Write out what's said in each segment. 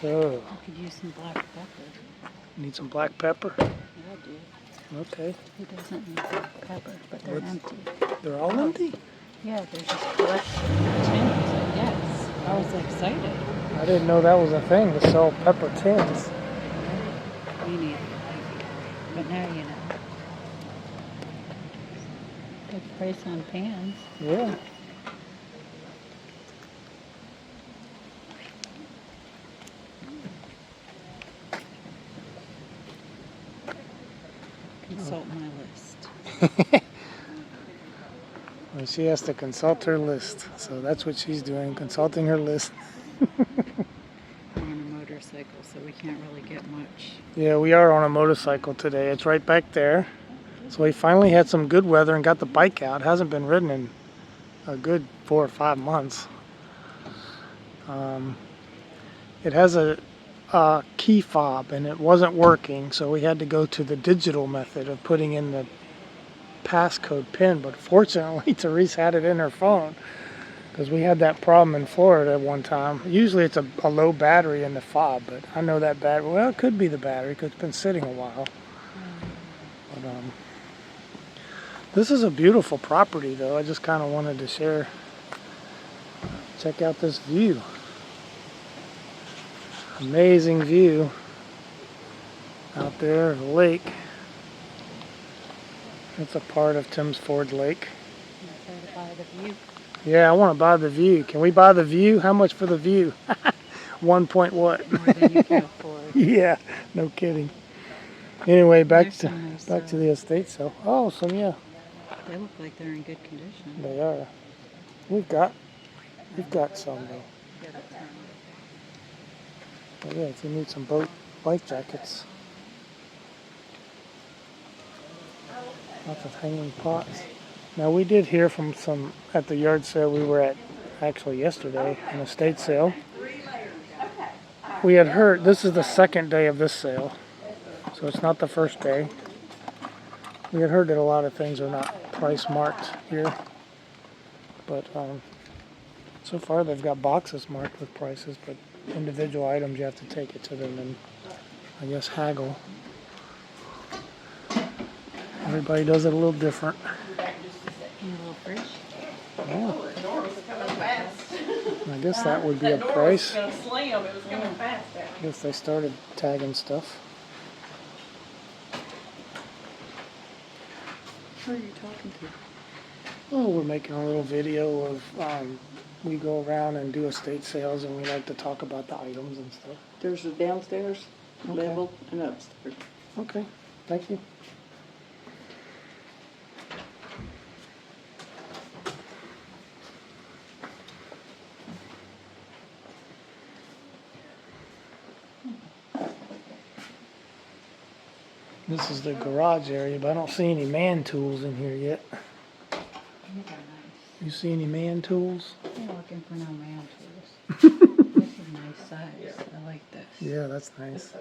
So, I could use some black pepper. need some black pepper? Yeah, I do. Okay. Who doesn't need black pepper? But they're empty. They're all empty? Yeah, they're just collection tins, I guess. I was excited. I didn't know that was a thing to sell pepper tins. Me neither. But now you know. Good price on pans. Yeah. Consult my list. Well, she has to consult her list. So that's what she's doing, consulting her list. We're on a motorcycle, so we can't really get much. Yeah, we are on a motorcycle today. It's right back there. So we finally had some good weather and got the bike out. It hasn't been ridden in a good 4 or 5 months. It has a key fob and it wasn't working, so we had to go to the digital method of putting in the passcode pin. But fortunately, Therese had it in her phone, because we had that problem in Florida one time. Usually it's a low battery in the fob, but I know that battery, well, it could be the battery because it's been sitting a while. But, this is a beautiful property, though. I just kind of wanted to share. Check out this view. Amazing view out there of the lake. It's a part of Tim's Ford Lake. I'm trying to buy the view. Yeah, I want to buy the view. Can we buy the view? How much for the view? 1 point what? More than you can afford. Yeah, no kidding. Anyway, back There's to some nice, the estate sale. Oh, some, yeah, They look like they're in good condition. they are. We've got some though. Get a ton. But yeah, if you need some life jackets. Lots of hanging pots. Now we did hear from some at the yard sale we were at actually yesterday, an estate sale. We had heard this is the second day of this sale, so it's not the first day. We had heard that a lot of things are not price marked here, but so far they've got boxes marked with prices, but individual items you have to take it to them and I guess haggle. Everybody does it a little different. A little fish. Yeah. I guess that would be a price. I guess they started tagging stuff. Who are you talking to? Oh, we're making a little video of we go around and do estate sales and we like to talk about the items and stuff. There's a downstairs, Okay. level, and upstairs. Okay, thank you. This is the garage area, but I don't see any man tools in here yet. These are nice. You see any man tools? I'm looking for no man tools. This is a nice size. I like this. Yeah, that's nice.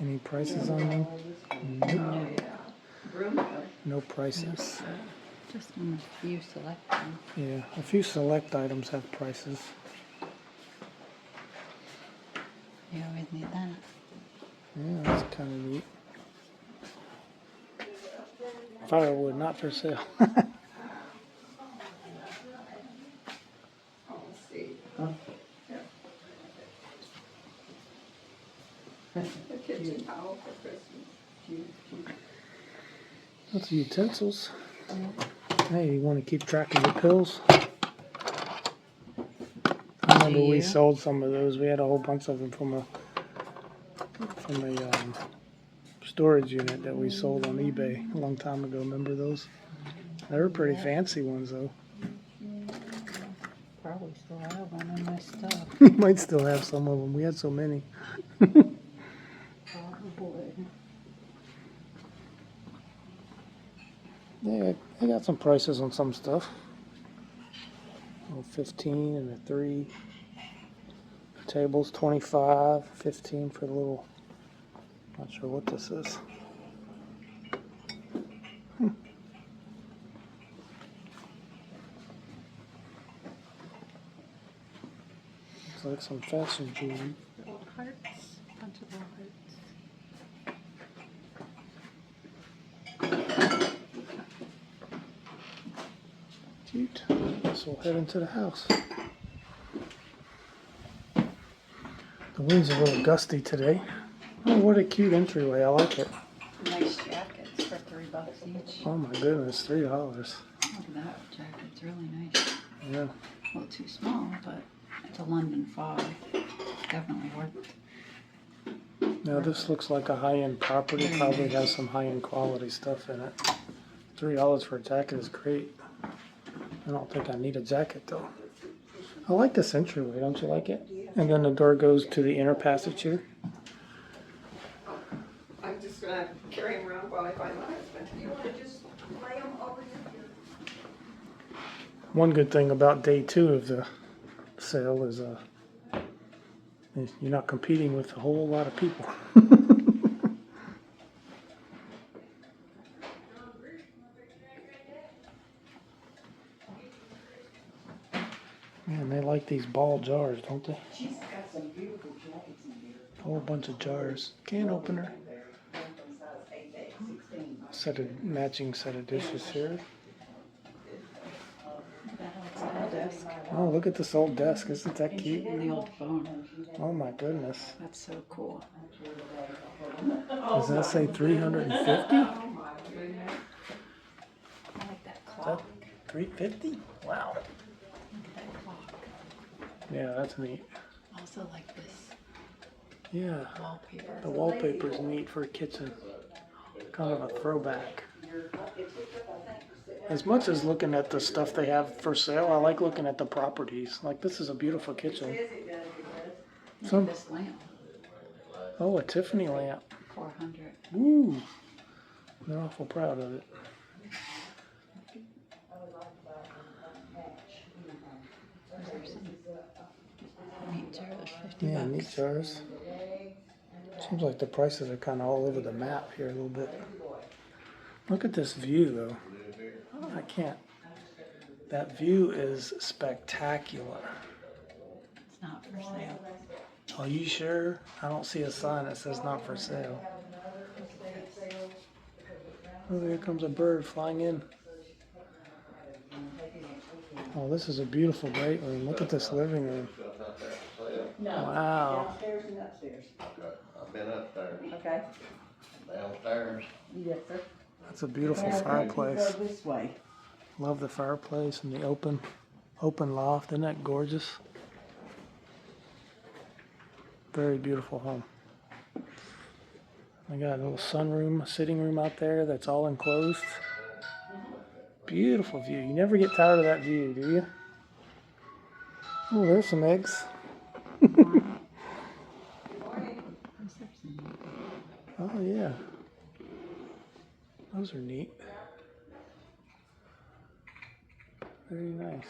Any prices on them? No. No prices. Just on a few select ones. Yeah, a few select items have prices. You always need that. Yeah, that's kind of neat. Firewood, not for sale. Kitchen towel for Christmas. That's utensils. Hey, you want to keep track of your pills? I remember we sold some of those. We had a whole bunch of them from a storage unit that we sold on eBay a long time ago. Remember those? They were pretty fancy ones though. Probably still have one in my stuff. We might still have some of them. We had so many. Probably. Yeah, I got some prices on some stuff. 15 and a 3. Tables 25, 15 for the little. Not sure what this is. Looks like some fashion jewelry. hearts, bunch of little hearts. Cute. Guess we'll head into the house. The wind's a little gusty today. Oh, what a cute entryway. I like it. Nice jackets for $3 each. Oh my goodness, $3. Look at that jacket, it's really nice. Yeah. A little too small, but it's a London fog. Definitely worth it. Now this looks like a high-end property. Probably has some high-end quality stuff in it. $3 for a jacket is great. I don't think I need a jacket though. I like this entryway, don't you like it? And then the door goes to the inner passage here. I'm just gonna carry them around while I find my husband. You wanna just lay them over here? One good thing about day 2 of the sale is you're not competing with a whole lot of people. Man, they like these ball jars, don't they? She's got some beautiful jackets in here. A whole bunch of jars. Can opener. Matching set of dishes here. That outside desk. Oh, look at this old desk. Isn't that cute? And the old phone. Oh my goodness. That's so cool. Does that say 350? I like that clock. 350? Wow. Look at that clock. Yeah, that's neat. I also like this Yeah, wallpaper. the wallpaper's neat for a kitchen. Kind of a throwback. As much as looking at the stuff they have for sale, I like looking at the properties. Like this is a beautiful kitchen. Look Some- at this lamp. Oh, a Tiffany lamp. 400. Woo! They're awful proud of it. There's some neat jars, 50 Yeah, bucks. neat jars. Seems like the prices are kind of all over the map here a little bit. Look at this view though. Oh, I can't. That view is spectacular. It's not for sale. Are you sure? I don't see a sign that says not for sale. Oh, here comes a bird flying in. Oh, this is a beautiful great room. Look at this living room. Wow. Downstairs and upstairs. I've been upstairs, Okay? downstairs. Yes, sir. That's a beautiful And I think you fireplace. go this way. Love the fireplace and the open loft. Isn't that gorgeous? Very beautiful home. I got a little sunroom, sitting room out there that's all enclosed. Beautiful view. You never get tired of that view, do you? Oh, there's some eggs. Oh yeah. Those are neat. Very nice.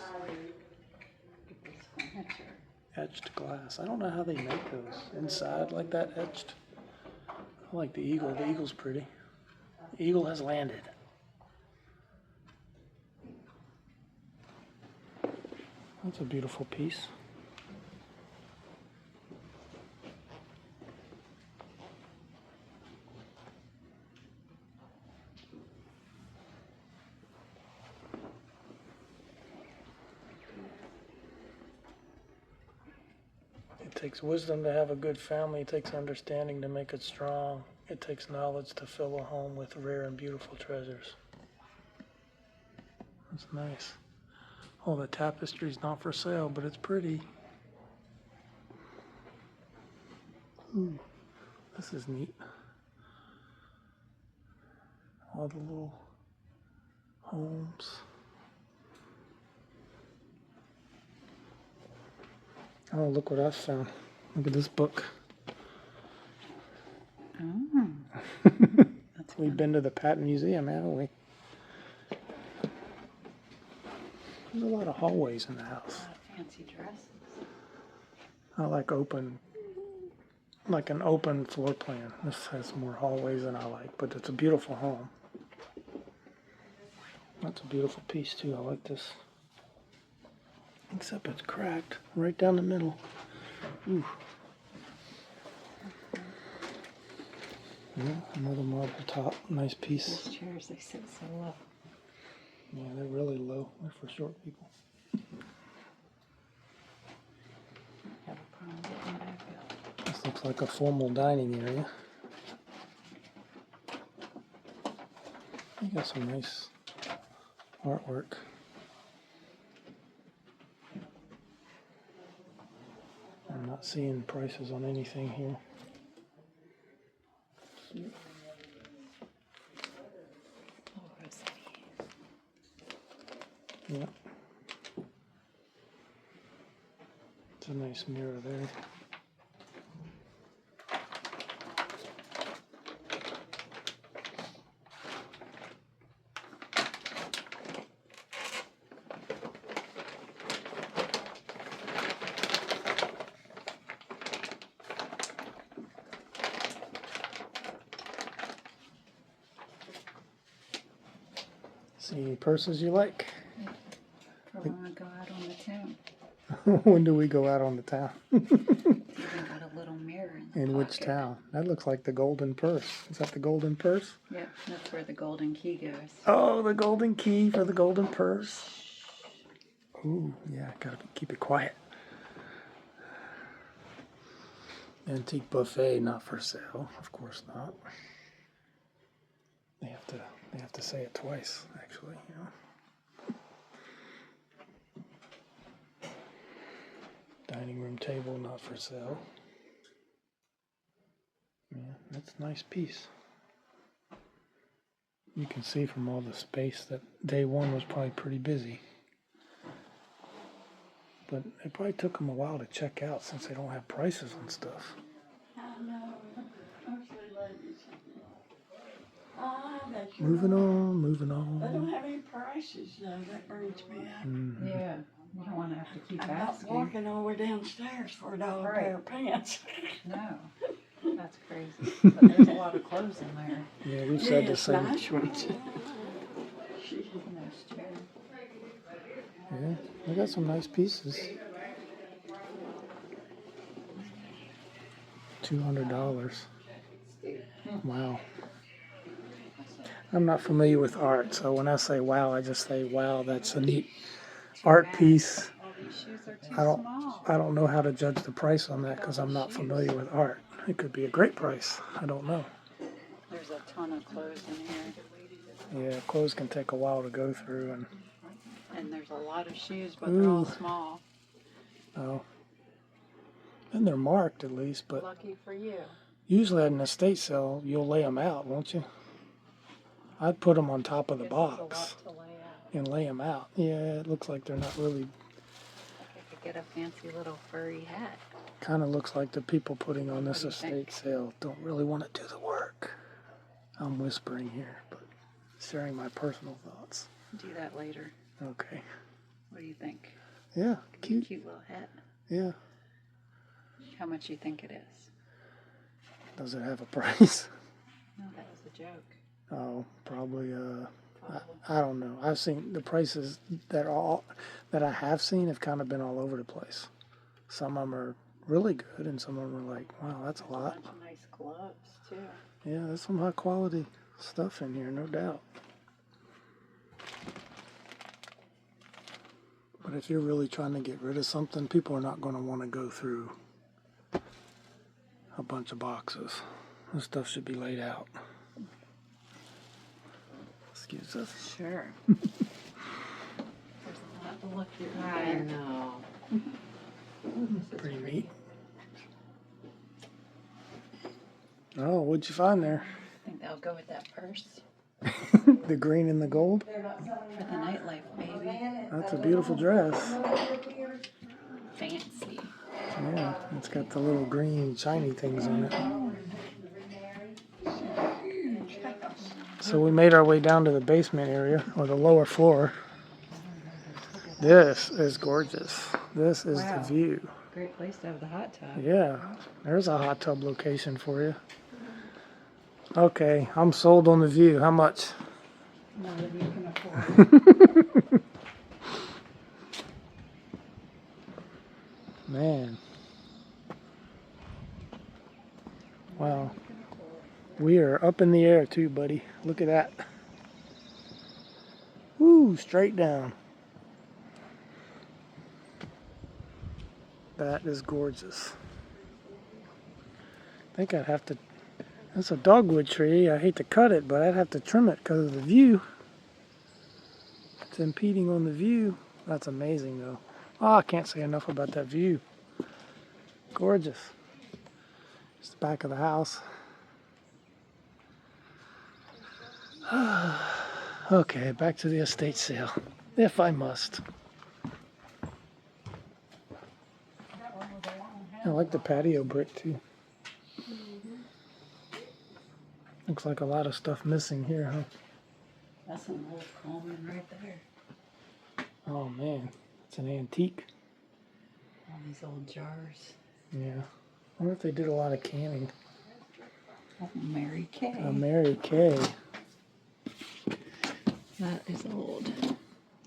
This furniture. Etched glass. I don't know how they make those. Inside like that etched. I like the eagle. The eagle's pretty. The eagle has landed. That's a beautiful piece. It takes wisdom to have a good family. It takes understanding to make it strong. It takes knowledge to fill a home with rare and beautiful treasures. That's nice. Oh, the tapestry's not for sale, but it's pretty. Ooh, this is neat. All the little homes. Oh, look what I found. Look at this book. Oh, that's We've fun. been to the Patton Museum, haven't we? There's a lot of hallways in the A house. lot of fancy dresses. I like an open floor plan. This has more hallways than I like, but it's a beautiful home. That's a beautiful piece too. I like this. Except it's cracked right down the middle. Ooh. Yeah, another marble top. Nice piece. These chairs, they sit so low. Yeah, they're really low. They're for short people. Have a problem getting back up. This looks like a formal dining area. You got some nice artwork. I'm not seeing prices on anything here. Cute. Oh, Rosie. Yeah. It's a nice mirror there. See any purses you like? Probably want to go out on the town. When do we go out on the town? Even got a little mirror in the In which pocket. town? That looks like the golden purse. Is that the golden purse? Yep, that's where the golden key goes. Oh, the golden key for the golden purse. Ooh, yeah, gotta keep it quiet. Antique buffet, not for sale. Of course not. They have to say it twice, actually. You know. Dining room table, not for sale. Yeah, that's a nice piece. You can see from all the space that day one was probably pretty busy. But it probably took them a while to check out since they don't have prices on stuff. I know. Mostly ladies. Ah, that's Moving on, moving They don't on. have any prices though. That brings me up. Mhm. Yeah, you don't want to have to keep I'm not asking. walking all the way downstairs for $1 Right. pair of pants. No, that's crazy. But there's a lot of clothes in there. Yeah, we've said the Yes, same. nice ones. Nice chair. Yeah, they got some nice pieces. $200. Wow. I'm not familiar with art, so when I say wow, I just say wow. That's a neat art piece. All these shoes are too I don't small. I don't know how to judge the price on that because I'm not familiar with art. It could be a great price. I don't know. There's a ton of clothes in here. Yeah, clothes can take a while to go through, and And there's a lot of shoes, but they're all Ooh. small. oh, and they're marked at least. But Lucky for you. usually at an estate sale, you'll lay them out, won't you? I'd put them on top of the Guess box it's a lot to lay out. and lay them out. Yeah, it looks like they're not really. I could get a fancy little furry hat. Kind of looks like the people putting on this What do you think? estate sale don't really want to do the work. I'm whispering here, but sharing my personal thoughts. Do that later. Okay. What do you think? Yeah, Could be a cute. cute little hat. Yeah. How much you think it is? Does it have a price? No, that was a joke. Oh, probably. Probably. I don't know. I've seen the prices that I have seen have kind of been all over the place. Some of them are really good, and some of them are like, wow, that's a There's a lot. bunch of nice gloves too. Yeah, there's some high quality stuff in here, no doubt. But if you're really trying to get rid of something, people are not going to want to go through a bunch of boxes. This stuff should be laid out. Excuse us. Sure. There's a lot to look through. I know. Pretty neat. Oh, what'd you find there? I think that'll go with that purse The green and the gold? for the nightlife, baby. That's a beautiful dress. Fancy. Yeah, it's got the little green shiny things on it. So we made our way down to the basement area, or the lower floor. This is gorgeous. This is Wow. the view. Great place to have the hot tub. Yeah, there's a hot tub location for you. Okay, I'm sold on the view. How much? More than you can afford. Man. Wow. We are up in the air too, buddy. Look at that. Woo, straight down. That is gorgeous. I think I'd have to, that's a dogwood tree. I hate to cut it, but I'd have to trim it because of the view. It's impeding on the view. That's amazing though. Oh, I can't say enough about that view. Gorgeous. It's the back of the house. Okay, back to the estate sale, if I must. I like the patio brick too. Looks like a lot of stuff missing here, huh? That's an old Coleman right there. Oh man, it's an antique. All these old jars. Yeah. I wonder if they did a lot of canning. Oh, Mary Kay. Mary Kay. That is old.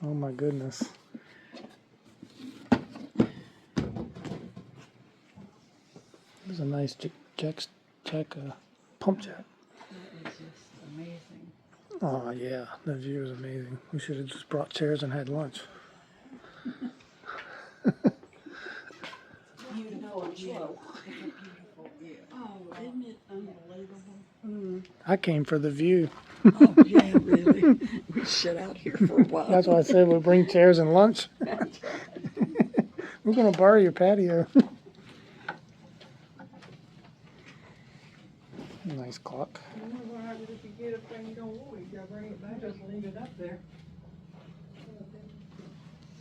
Oh my goodness. There's a nice pump jack. That is just amazing. Oh yeah, the view is amazing. We should have just brought chairs and had lunch. Beautiful view. It's a beautiful view. Oh, isn't it unbelievable? I came for the view. Oh, yeah, really. We sit out here for a while. That's why I said we'll bring chairs and lunch. We're gonna borrow your patio. Nice clock. What happens if you get up there and you don't want it? You gotta bring it back, just leave it up there.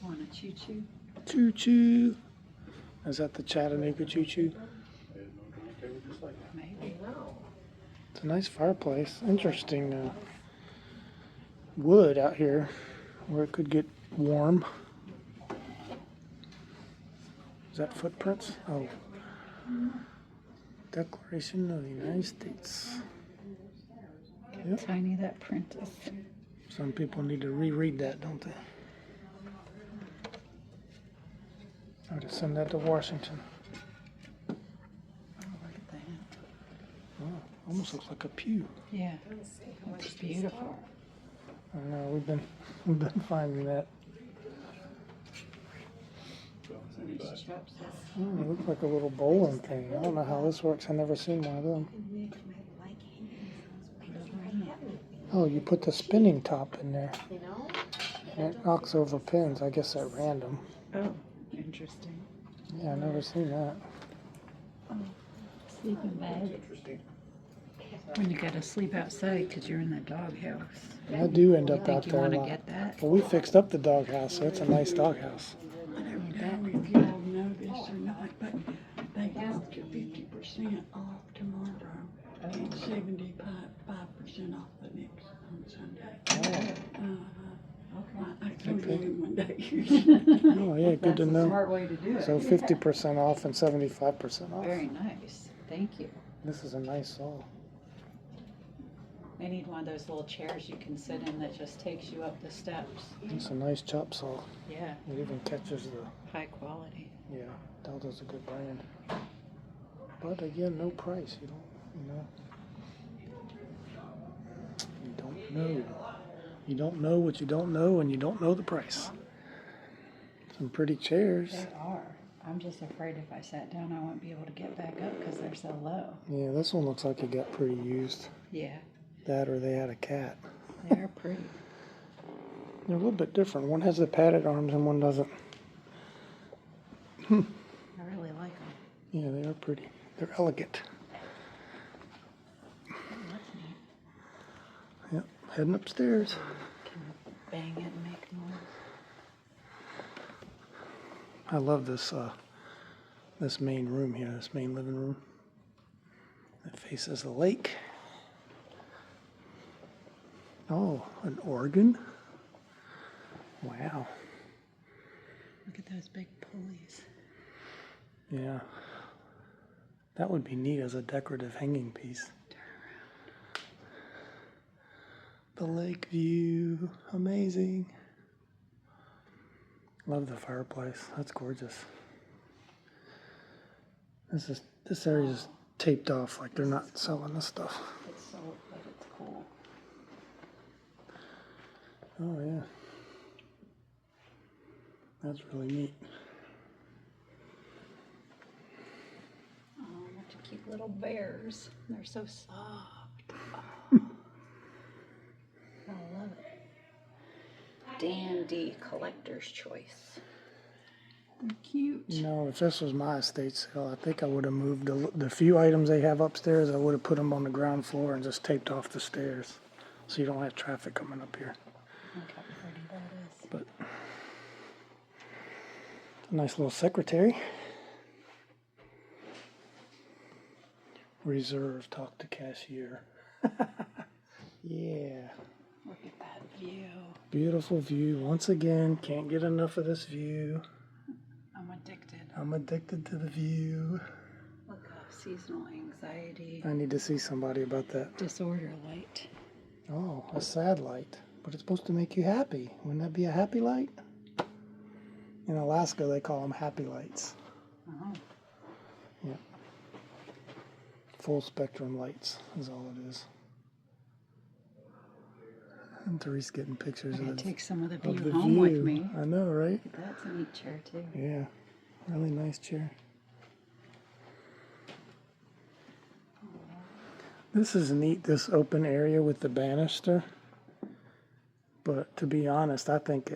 Want a choo-choo? Choo choo. Is that the Chattanooga choo choo? Maybe. It's a nice fireplace. Interesting wood out here where it could get warm. Is that footprints? Oh. Declaration of the United States. How tiny that print is. Some people need to reread that, don't they? I would send that to Washington. Oh, look at that. Oh, almost looks like a pew. Yeah. It's beautiful. I know we've been finding that. These chops. Oh, it looks like a little bowling thing. I don't know how this works. I've never seen one of them. Oh, you put the spinning top in there. And it knocks over pins. I guess at random. Oh, interesting. Yeah, I've never seen that. Sleeping bag. When you gotta sleep outside because you're in the doghouse. I do end You up out think you there a want to lot. get that? Well, we fixed up the doghouse, so it's a nice doghouse. I don't know if you all know this or not, but they have 50% off tomorrow and 75% off the next on Sunday. I come in one day. Oh, yeah, good to know. Smart way to do it. So 50% off and 75% off. Very nice. Thank you. This is a nice saw. They need one of those little chairs you can sit in that just takes you up the steps. It's a nice chop saw. Yeah, It even catches the, high quality. yeah, Delta's a good brand. But again, no price. You don't know. You don't know what you don't know, and you don't know the price. Some pretty chairs. They are. I'm just afraid if I sat down, I won't be able to get back up because they're so low. Yeah, this one looks like it got pretty used. Yeah, That or they had a cat. they are pretty. They're a little bit different. One has the padded arms and one doesn't. I really like them. Yeah, they are pretty. They're elegant. Oh, that's neat. Yep, heading upstairs. Can bang it and make noise. I love this this main room here, this main living room. It faces the lake. Oh, an organ. Wow. Look at those big pulleys. Yeah. That would be neat as a decorative hanging piece. The lake view, amazing. Love the fireplace. That's gorgeous. This area is taped off like they're not selling this stuff. It's Oh yeah. That's really neat. Oh, what a cute little bears. They're so soft. I love it. Dandy collector's choice. They're cute. You know, if this was my estate sale, I think I would have moved the few items they have upstairs. I would have put them on the ground floor and just taped off the stairs, so you don't have traffic coming up here. Look how pretty that is. But a nice little secretary. Reserve, talk to cashier. Yeah. Look at that view. Beautiful view. Once again, can't get enough of this view. I'm addicted. I'm addicted to the view. Look up seasonal anxiety. I need to see somebody about that. Disorder light. Oh, a sad light. But it's supposed to make you happy. Wouldn't that be a happy light? In Alaska, they call them happy lights. Oh. Yeah. Full spectrum lights is all it is. And Therese getting pictures I'm of gonna take some of the of view the home view. with me. I know, right? That's a neat chair too. Yeah. Really nice chair. This is neat, this open area with the banister. But to be honest, I think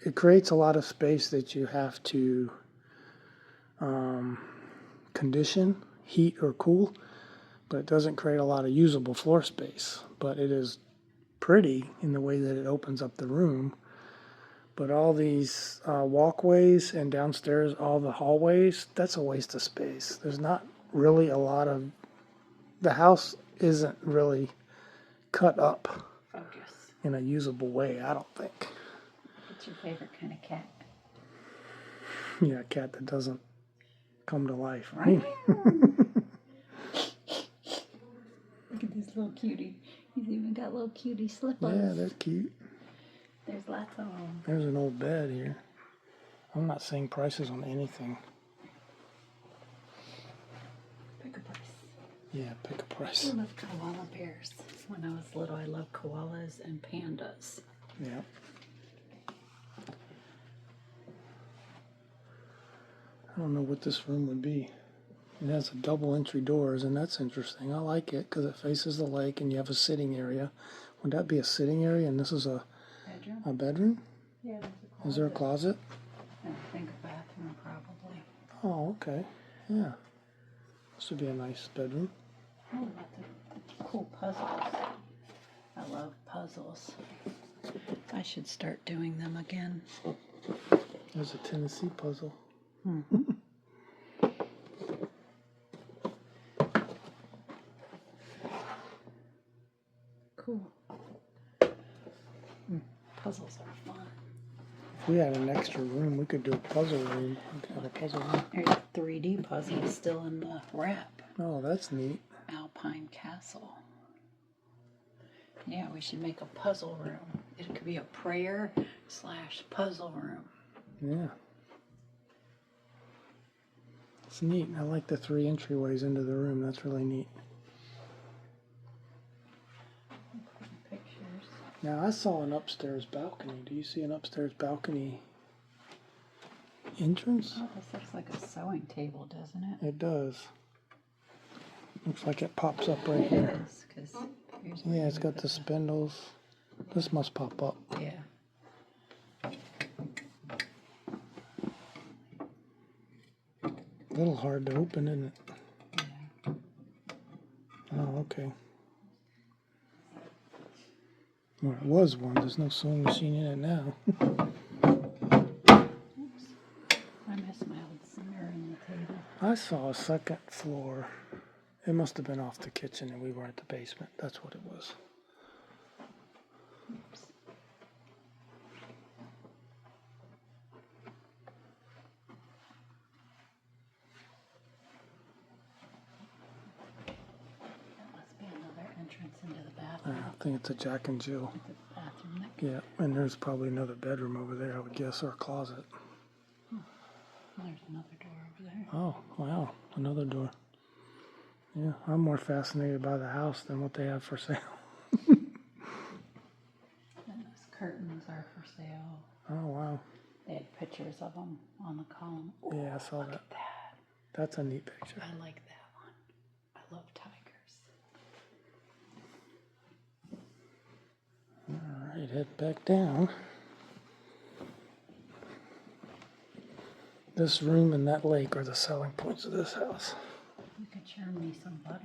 it creates a lot of space that you have to condition, heat or cool, but it doesn't create a lot of usable floor space. But it is pretty in the way that it opens up the room. But all these walkways and downstairs, all the hallways, that's a waste of space. There's not really a lot of, the house isn't really cut up Focus. in a usable way, I don't think. What's your favorite kind of cat? Yeah, a cat that doesn't come to life, right? Look at this little cutie. He's even got little cutie slippers. Yeah, they're cute. There's lots of them. There's an old bed here. I'm not seeing prices on anything. Pick a price. Yeah, pick a price. I love koala bears. When I was little, I loved koalas and pandas. Yeah. I don't know what this room would be. It has a double entry doors, and that's interesting. I like it because it faces the lake and you have a sitting area. Would that be a sitting area and this is a Bedroom? bedroom? Yeah, there's a closet. Is there a closet? And I think a bathroom, probably. Oh, okay. Yeah. This would be a nice bedroom. Oh, lots of cool puzzles. I love puzzles. I should start doing them again. There's a Tennessee puzzle. Cool. Puzzles are fun. If we had an extra room, we could do a puzzle room. We could have a puzzle room. There's a 3D puzzle still in the wrap. Oh, that's neat. Alpine Castle. Yeah, we should make a puzzle room. It could be a prayer / puzzle room. Yeah. It's neat. I like the 3 entryways into the room. That's really neat. Pictures. Now, I saw an upstairs balcony. Do you see an upstairs balcony entrance? Oh, this looks like a sewing table, doesn't it? It does. Looks like it pops up right here. Because Yeah, it's got the spindles. This must pop up. Yeah. A little hard to open, isn't it? Yeah. Oh, okay. Well, it was one. There's no sewing machine in it now. Oops. I missed my old mirror in the table. I saw a second floor. It must have been off the kitchen and we were at the basement. That's what it was. Oops. That must be another entrance into the bathroom. I think it's a Jack and Jill. The bathroom next. Yeah, and there's probably another bedroom over there, I would guess, or a closet. There's another door over there. Oh, wow, another door. Yeah, I'm more fascinated by the house than what they have for sale. That must curtains are for sale. Oh, wow. They had pictures of them on the column. Ooh, Yeah, I saw look that. at that. That's a neat picture. I like that one. I love tigers. All right, head back down. This room and that lake are the selling points of this house. You could churn me some butter.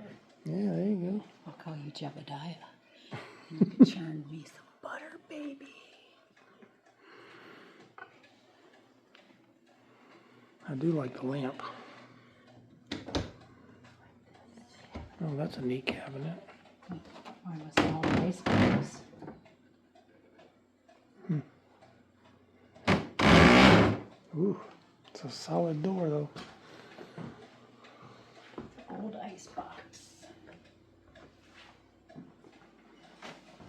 Yeah, there you I'll call you Jebediah. You could churn me some butter, baby. go. I do like the lamp. Oh, that's a neat cabinet. Mine was all ice box. Ooh, it's a solid door though. Old ice box.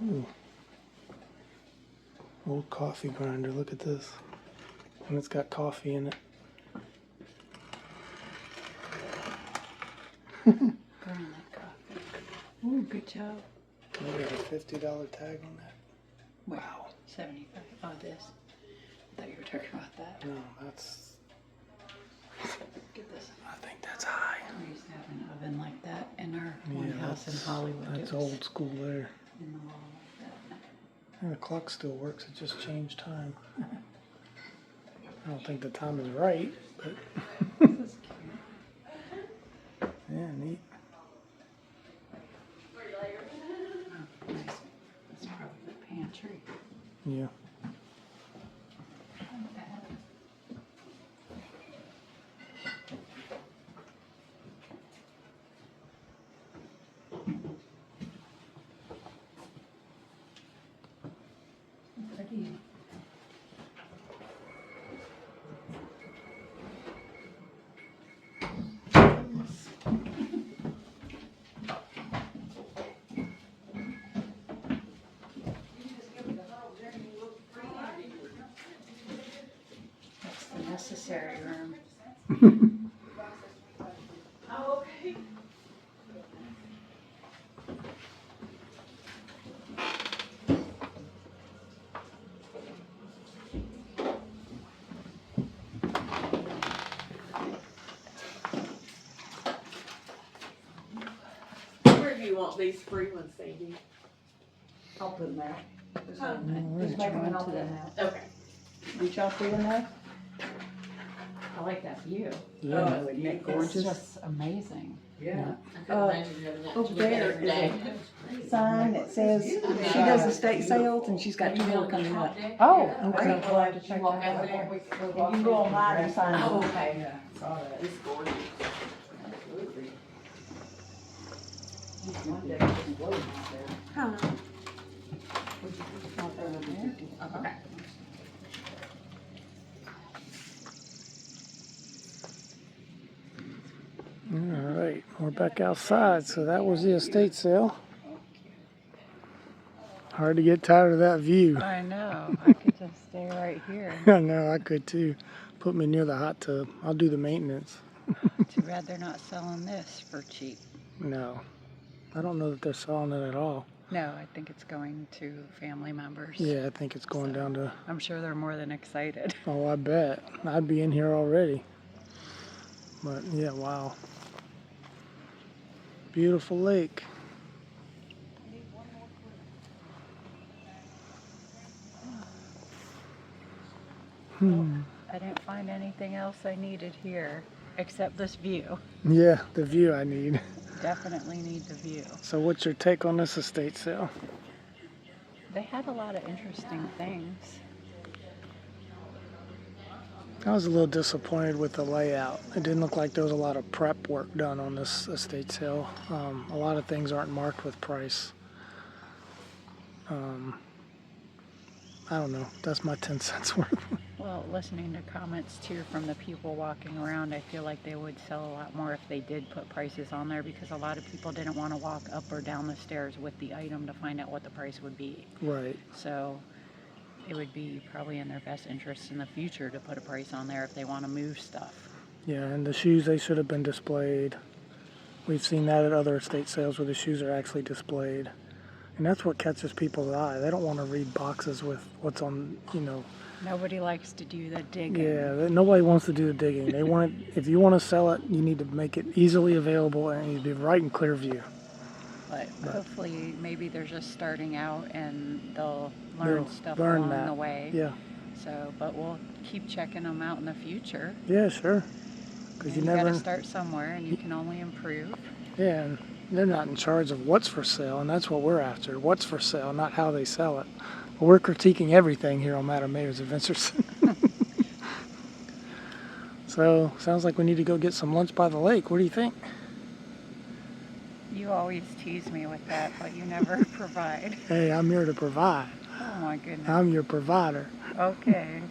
Ooh. Old coffee grinder, look at this. And it's got coffee in it. Grind that coffee. Ooh, good job. Maybe a $50 tag on that. Wow. 75. Oh, this. I thought you were talking about that. No, that's, Get this. I think that's high. We used to have an oven like that in our Yeah, one house in Hollywood. That's It was old school there. in the wall like that. And the clock still works, it just changed time. I don't think the time is right, but This is cute. yeah, neat. Oh, nice. That's probably the pantry. Yeah. Like that. Pretty. That's the necessary room. Where do you want these free ones, Sadie? I'll put them there. Just make them into the house. Okay. Did y'all see them there? I like that view. Yeah. Isn't that It's gorgeous? just amazing. Yeah. I couldn't imagine having that to Over look at there every is day. a sign that says she does estate sales and she's got two more coming up. Oh, Okay. We'll have to check Walk that out out. there. You can go online and sign Oh, up. okay. Yeah, saw that. It's gorgeous. Absolutely. One day it's just floating out there. Huh. Okay. All right, we're back outside, so that was the estate sale. Hard to get tired of that view. I know. I could just stay right here. I know, I could too. Put me near the hot tub. I'll do the maintenance. Too bad they're not selling this for cheap. No, I don't know that they're selling it at all. No, I think it's going to family members. Yeah, I think it's going down to, I'm sure they're more than excited. oh, I bet. I'd be in here already. But yeah, wow. Beautiful lake. I didn't find anything else I needed here except this view. Yeah, the view I need. Definitely need the view. So what's your take on this estate sale? They had a lot of interesting things. I was a little disappointed with the layout. It didn't look like there was a lot of prep work done on this estate sale. A lot of things aren't marked with price. I don't know. That's my 10 cents worth. Well, listening to comments too from the people walking around, I feel like they would sell a lot more if they did put prices on there, because a lot of people didn't want to walk up or down the stairs with the item to find out what the price would be. Right. So it would be probably in their best interest in the future to put a price on there if they want to move stuff. Yeah, and the shoes, they should have been displayed. We've seen that at other estate sales where the shoes are actually displayed. And that's what catches people's eye. They don't want to read boxes with what's on, Nobody likes to do the digging. nobody wants to do the digging. They want it, if you want to sell it, you need to make it easily available and you need to be right in clear view. But hopefully, maybe they're just starting out and they'll learn They'll stuff learn along that. the way. Yeah. So, but we'll keep checking them out in the future. Yeah, sure. Because you never. Got to start somewhere, and you can only improve. Yeah, and they're not in charge of what's for sale, and that's what we're after. What's for sale, not how they sell it. But we're critiquing everything here on Madam Mayor's Adventures. So, sounds like we need to go get some lunch by the lake. What do you think? You always tease me with that, but you never provide. Hey, I'm here to provide. Oh my goodness. I'm your provider. Okay.